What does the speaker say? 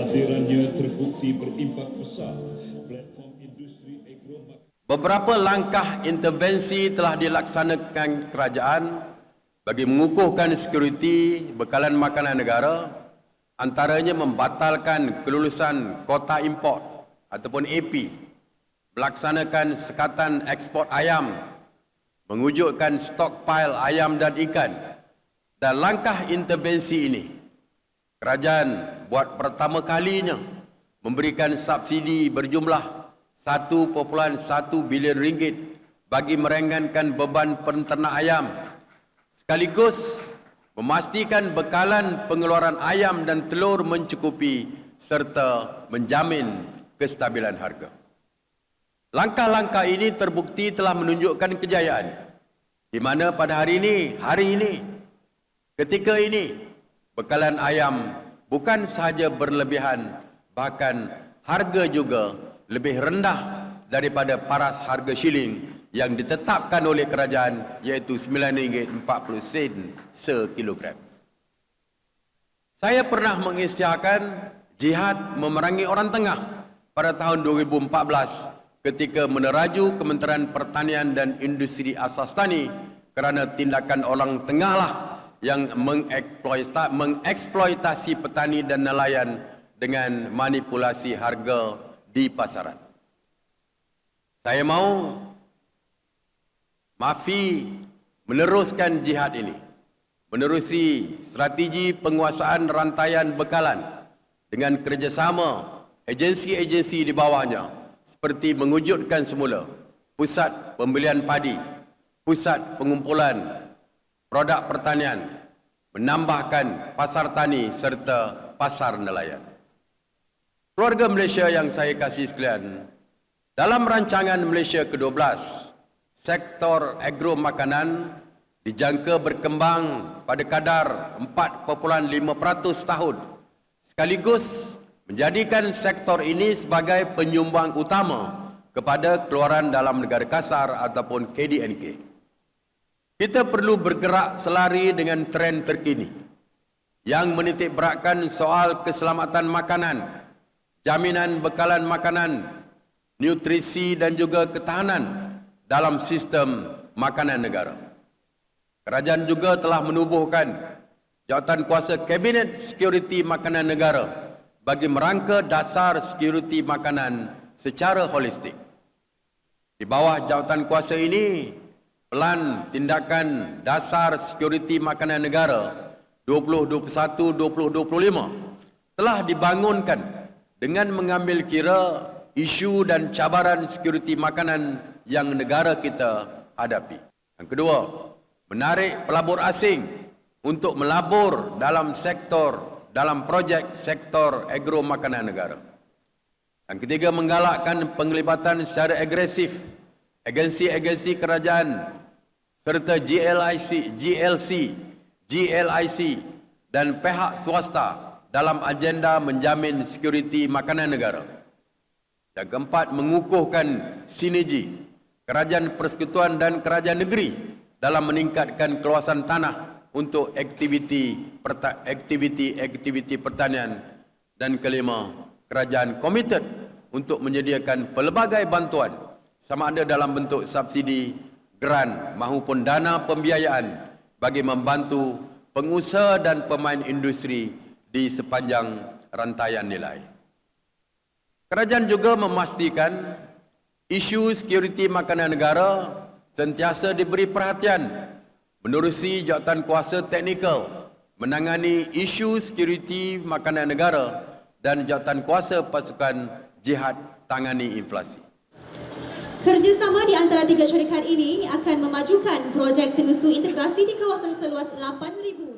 kehadirannya terbukti berimpak besar platform industri agro. Beberapa langkah intervensi telah dilaksanakan kerajaan bagi mengukuhkan sekuriti bekalan makanan negara, antaranya membatalkan kelulusan kota import ataupun AP, melaksanakan sekatan ekspor ayam, mewujudkan stokpile ayam dan ikan. Dan langkah intervensi ini, kerajaan buat pertama kalinya memberikan subsidi berjumlah 1.1 bilion ringgit bagi meringankan beban penternak ayam, sekaligus memastikan bekalan pengeluaran ayam dan telur mencukupi serta menjamin kestabilan harga. Langkah-langkah ini terbukti telah menunjukkan kejayaan, di mana pada hari ini, ketika ini, bekalan ayam bukan sahaja berlebihan, bahkan harga juga lebih rendah daripada paras harga shilling yang ditetapkan oleh kerajaan, iaitu RM9.40 sekilogram. Saya pernah mengisytiharkan jihad memerangi orang tengah pada tahun 2014 ketika meneraju Kementerian Pertanian dan Industri Asas Tani kerana tindakan orang tengah lah yang mengeksploitasi petani dan nelayan dengan manipulasi harga di pasaran. Saya mahu MAFI meneruskan jihad ini, menerusi strategi penguasaan rantaian bekalan dengan kerjasama agensi-agensi di bawahnya, seperti mewujudkan semula pusat pembelian padi, pusat pengumpulan produk pertanian, menambahkan pasar tani serta pasar nelayan. Keluarga Malaysia yang saya kasih sekalian, dalam rancangan Malaysia ke-12, sektor agro makanan dijangka berkembang pada kadar 4.5% tahun, sekaligus menjadikan sektor ini sebagai penyumbang utama kepada keluaran dalam negara kasar ataupun KDNK. Kita perlu bergerak selari dengan trend terkini yang menitik beratkan soal keselamatan makanan, jaminan bekalan makanan, nutrisi dan juga ketahanan dalam sistem makanan negara. Kerajaan juga telah menubuhkan Jawatankuasa Kabinet Sekuriti Makanan Negara bagi merangka dasar sekuriti makanan secara holistik. Di bawah jawatankuasa ini, Pelan Tindakan Dasar Sekuriti Makanan Negara 2021-2025 telah dibangunkan dengan mengambil kira isu dan cabaran sekuriti makanan yang negara kita hadapi. Yang kedua, menarik pelabur asing untuk melabur dalam projek sektor agro makanan negara. Yang ketiga, menggalakkan penglibatan secara agresif agensi-agensi kerajaan serta GLC dan pihak swasta dalam agenda menjamin sekuriti makanan negara. Yang keempat, mengukuhkan sinergi kerajaan persekutuan dan kerajaan negeri dalam meningkatkan keluasan tanah untuk aktiviti pertanian. Dan kelima, kerajaan komited untuk menyediakan pelbagai bantuan sama ada dalam bentuk subsidi, grant maupun dana pembiayaan bagi membantu pengusaha dan pemain industri di sepanjang rantaian nilai. Kerajaan juga memastikan isu sekuriti makanan negara sentiasa diberi perhatian menerusi jawatankuasa teknikal menangani isu sekuriti makanan negara dan jawatankuasa pasukan jihad tangani inflasi. Kerjasama di antara tiga syarikat ini akan memajukan projek tenusu integrasi di kawasan seluas 8,000